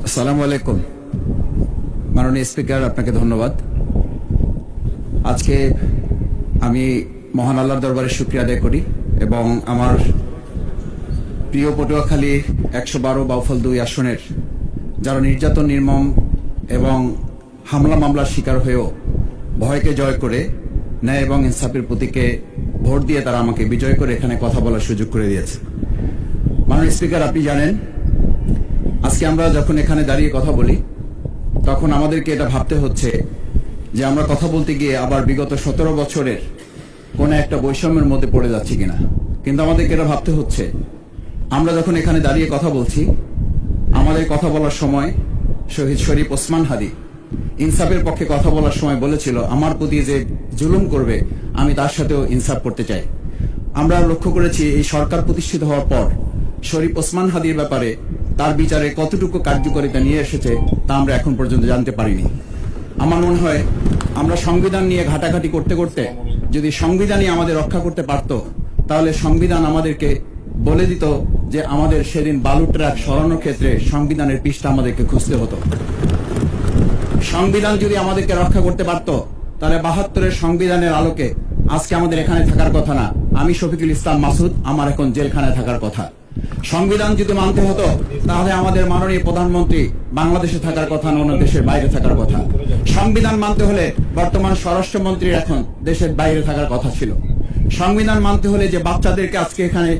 আসসালামু আলাইকুম। মাননীয় স্পিকার, আপনাকে ধন্যবাদ। আজকে আমি মহান আল্লাহর দরবারে শুকরিয়া আদায় করি এবং আমার প্রিয় পটুয়াখালী ১১২ বাউফল ২ আসনের যারা নির্যাতন, নির্মম এবং হামলা মামলার শিকার হয়েও ভয়কে জয় করে ন্যায় এবং ইনসাফের প্রতীকে ভোট দিয়ে তারা আমাকে বিজয় করে এখানে কথা বলার সুযোগ করে দিয়েছে। মাননীয় স্পিকার, আপনি জানেন আজকে আমরা যখন এখানে দাঁড়িয়ে কথা বলি তখন আমাদেরকে এটা ভাবতে হচ্ছে যে আমরা কথা বলতে গিয়ে আবার বিগত ১৭ বছরের কোন একটা বৈষম্যের মধ্যে পড়ে যাচ্ছি কিনা। কিন্তু আমাদেরকে এটা ভাবতে হচ্ছে আমরা যখন এখানে দাঁড়িয়ে কথা বলছি, আমাদের কথা বলার সময় শহীদ শরীফ ওসমান হাদি ইনসাফের পক্ষে কথা বলার সময় বলেছিল, আমার প্রতি যে জুলুম করবে আমি তার সাথেও ইনসাফ করতে চাই। আমরা লক্ষ্য করেছি এই সরকার প্রতিষ্ঠিত হওয়ার পর শরীফ ওসমান হাদির ব্যাপারে তার বিচারে কতটুকু কার্যকারিতা নিয়ে এসেছে তা আমরা এখন পর্যন্ত জানতে পারিনি। আমার মনে হয় আমরা সংবিধান নিয়ে ঘাটাঘাটি করতে করতে যদি সংবিধানই আমাদের রক্ষা করতে পারত, তাহলে সংবিধান আমাদেরকে বলে দিত যে আমাদের সেদিন বালু ট্রাক সরানোর ক্ষেত্রে সংবিধানের পৃষ্ঠা আমাদেরকে খুঁজতে হতো। সংবিধান যদি আমাদেরকে রক্ষা করতে পারত, তাহলে ৭২-এর সংবিধানের আলোকে আজকে আমাদের এখানে থাকার কথা না। আমি শফিকুল ইসলাম মাসুদ, আমার এখন জেলখানায় থাকার কথা। সংবিধান যদি মানতে হতো, তাহলে আমাদের মাননীয় প্রধানমন্ত্রী বাংলাদেশে থাকার কথা না, অন্য দেশের বাইরে থাকার কথা। সংবিধান মানতে হলে বর্তমান স্বরাষ্ট্রমন্ত্রীর এখন দেশের বাইরে থাকার কথা ছিল। সংবিধান মানতে হলে যে বাচ্চাদেরকে আজকে এখানে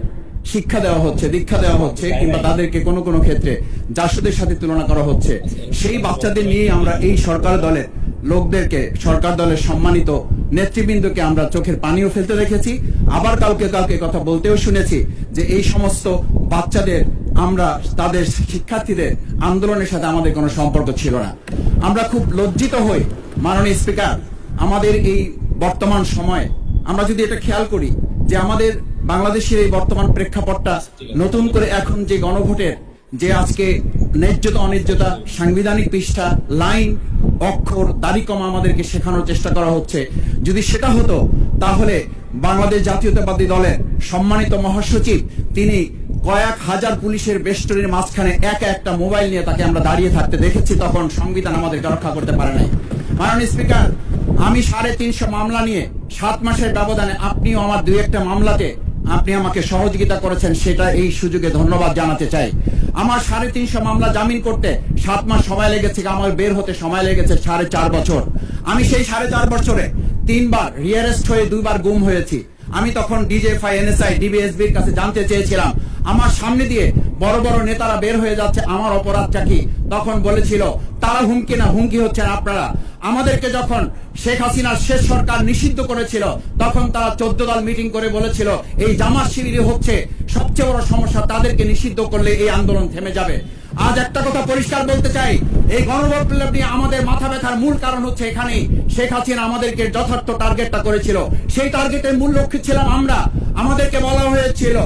শিক্ষা দেওয়া হচ্ছে, দীক্ষা দেওয়া হচ্ছে, কিংবা তাদেরকে কোনো কোনো ক্ষেত্রে জাসদের সাথে তুলনা করা হচ্ছে, সেই বাচ্চাদের নিয়ে আমরা এই সরকার দলের লোকদেরকে, সরকার দলের সম্মানিত নেতৃবৃন্দকে আমরা চোখের পানিও ফেলতে দেখেছি। আবার কাউকে কাউকে কথা বলতেও শুনেছি যে এই সমস্ত বাচ্চাদের, আমরা তাদের শিক্ষার্থীদের আন্দোলনের সাথে আমাদের কোনো সম্পর্ক ছিল না। আমরা খুব লজ্জিত হই মাননীয় স্পিকার, আমাদের এই বর্তমান সময়ে আমরা যদি এটা খেয়াল করি যে আমাদের বাংলাদেশের এই বর্তমান প্রেক্ষাপটটা নতুন করে এখন যে গণভোটের যে আজকে ন্যায্যতা অন্যায্যতা, সাংবিধানিক পৃষ্ঠা, লাইন, অক্ষর, দাড়িকমা আমাদেরকে শেখানোর চেষ্টা করা হচ্ছে, যদি সেটা হতো তাহলে বাংলাদেশ জাতীয়তাবাদী দলের সম্মানিত মহাসচিব তিনি কয়েক হাজার পুলিশের বেষ্টনীর মাঝখানে একা একটা মোবাইল নিয়ে তাকে আমরা দাঁড়িয়ে থাকতে দেখেছি, তখন সংবিধান আমাদেরকে রক্ষা করতে পারে নাই। মাননীয় স্পিকার, আমি ৩৫০ মামলা নিয়ে ৭ মাসের ব্যবধানে, আপনিও আমার ২-১টা মামলাতে আপনি আমাকে সহযোগিতা করেছেন, সেটা এই সুযোগে ধন্যবাদ জানাতে চাই। আমার ৩৫০ মামলা জামিন করতে ৭ মাস সময় লেগেছে, আমার বের হতে সময় লেগেছে ৪.৫ বছর। আমি সেই ৪.৫ বছরে ৩ বার রিঅ্যারেস্ট হয়ে ২ বার গুম হয়েছি। আমি তখন ডিজিএফআই, এনএসআই, ডিবিএসবির কাছে জানতে চেয়েছিলাম আমার সামনে দিয়ে বড় বড় নেতারা বের হয়ে যাচ্ছে, আমার অপরাধটা কি? তখন বলেছিল তারা হুমকি না, হুমকি হচ্ছেন আপনারা। আমাদেরকে যখন শেখ হাসিনার শেষ সরকার নিষিদ্ধ করেছিল, তখন তারা ১৪ দল মিটিং করে বলেছিল এই জামাত শিবির হচ্ছে সবচেয়ে বড় সমস্যা, তাদেরকে নিষিদ্ধ করলে এই আন্দোলন থেমে যাবে। আজ একটা কথা পরিষ্কার বলতে চাই, এই গণবিপ্লব নিয়ে আমাদের মাথা ব্যথার মূল কারণ হচ্ছে এখানেই শেখ হাসিনা আমাদেরকে যথার্থ টার্গেটটা করেছিল। সেই টার্গেটের মূল লক্ষ্য ছিলাম আমরা। আমাদেরকে বলা হয়েছিল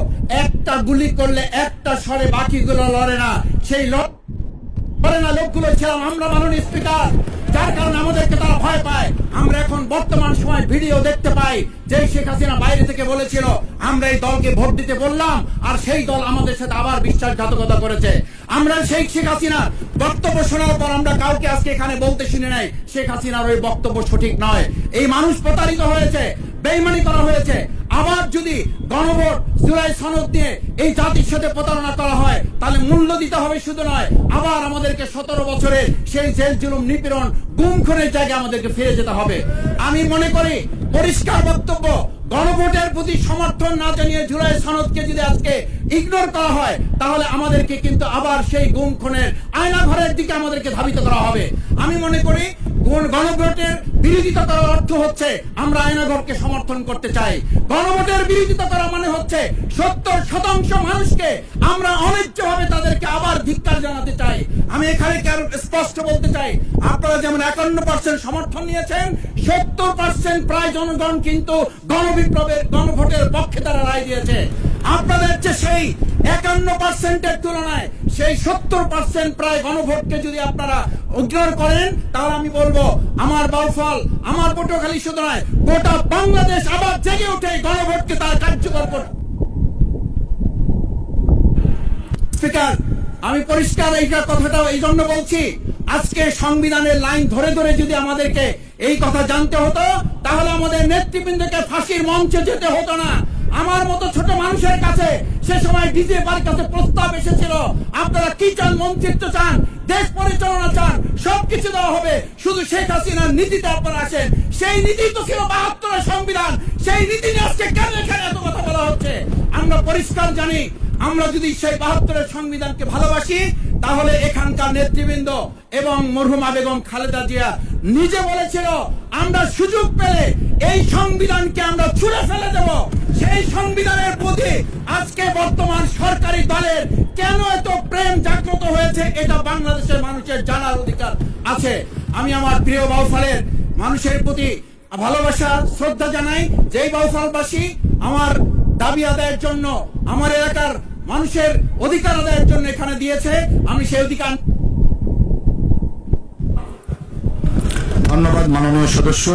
একটা গুলি করলে একটা সরে, বাকিগুলো লড়ে না। সেই লড়ে না লোকগুলো ছিলাম আমরা, মাননীয় স্পিকার, যার কারণে আমাদেরকে তারা ভয় পায়। আমরা এখন বর্তমান সময় ভিডিও দেখতে পাই যে শেখ হাসিনা বাইরে থেকে বলেছিল আমরা এই দলকে ভোট দিতে বললাম, আর সেই দল আমাদের সাথে আবার বিশ্বাসঘাতকতা করেছে। আমরা সেই শেখ হাসিনার বক্তব্য শোনার পর আমরা কাউকে আজকে এখানে বলতে শুনে নাই শেখ হাসিনার ওই বক্তব্য সঠিক নয়। এই মানুষ প্রতারিত হয়েছে, বেইমানি করা হয়েছে। আবার যদি গণভোট, জুলাই সনদ নিয়ে এই জাতির সাথে প্রতারণা করা হয়, তাহলে মূল্য দিতে হবে শুধু নয়, আবার আমাদেরকে ১৭ বছরের সেই জেল জুলুম, নিপীড়ন, গুম খুনের জায়গায় আমাদেরকে ফিরে যেতে হবে। আমি মনে করি পরিষ্কার বক্তব্য, গণভোটের প্রতি সমর্থন না জানিয়ে জুলাই সনদকে যদি আজকে ইগনোর করা হয়, তাহলে আমাদেরকে কিন্তু আবার সেই গুম খুনের আয়নাঘরের দিকে আমাদেরকে ধাবিত করা হবে। আমি মনে করি গণভোটের বিরোধিতা করার অর্থ হচ্ছে আমরা আয়নাঘরকে সমর্থন করতে চাই। গণভোটের বিরোধিতা করা মানে হচ্ছে ৭০% মানুষকে আমরা অন্যায্যভাবে তাদেরকে আবার ধিক্কার জানাতে চাই। আমি এখানে স্পষ্ট বলতে চাই, আপনারা যেমন ৫১% সমর্থন নিয়েছেন, ৭০% প্রায় জনগণ কিন্তু গণবিপ্লবের, গণভোটের পক্ষে তারা রায় দিয়েছে। আপনাদের যে সেই ৫১%-এর তুলনায় সেই ৭০% প্রায় গণভোটকে যদি আপনারা ইগনোর করেন, তাহলে আমি বলবো আমার বাউফল, আমার পটুয়াখালী শুধু নয়, গোটা বাংলাদেশ আবার জেগে উঠে গণভোটকে তারা কার্যকর করবে। স্পিকার, আমি পরিষ্কার এইটা কথাটা এই জন্য বলছি, আজকে সংবিধানের লাইন ধরে ধরে যদি আমাদেরকে এই কথা জানতে হতো, তাহলে আমাদের নেতৃবৃন্দকে ফাঁসির মঞ্চে যেতে হতো না। আমার মতো ছোট মানুষের কাছে সে সময় ডিজিএফআর কাছে প্রস্তাব এসেছিল, আপনারা কি চান, মন্ত্রিত্ব চান, দেশ পরিচালনা চান, সবকিছু দেওয়া হবে, শুধু শেখ হাসিনার নীতিতে আপনারা আসেন। সেই নীতি তো ছিল ৭২ সংবিধান, সেই নীতি নিয়ে আজকে কেন এখানে এত কথা বলা হচ্ছে? আমরা পরিষ্কার জানি, আমরা যদি সেই ৭২ সংবিধানকে ভালোবাসি, তাহলে এখানকার নেতৃবৃন্দ এবং মরহুমা বেগম খালেদা জিয়া নিজে বলেছিল, আমরা সুযোগ পেলে এই সংবিধানকে আমরা ছুঁড়ে ফেলে দেব। সেই সংবিধানের প্রতি আজকে বর্তমান সরকারি দলের কেন এত প্রেম জাগ্রত হয়েছে, এটা বাংলাদেশের মানুষের জানার অধিকার আছে। আমি আমার প্রিয় বাউফলের মানুষের প্রতি ভালোবাসা শ্রদ্ধা জানাই। যেই বাউফলবাসী আমার দাবি আদায়ের জন্য, আমার এলাকার মানুষের অধিকার আদায়ের জন্য এখানে দিয়েছে, আমি সেই অধিকার। ধন্যবাদ মাননীয় সদস্য।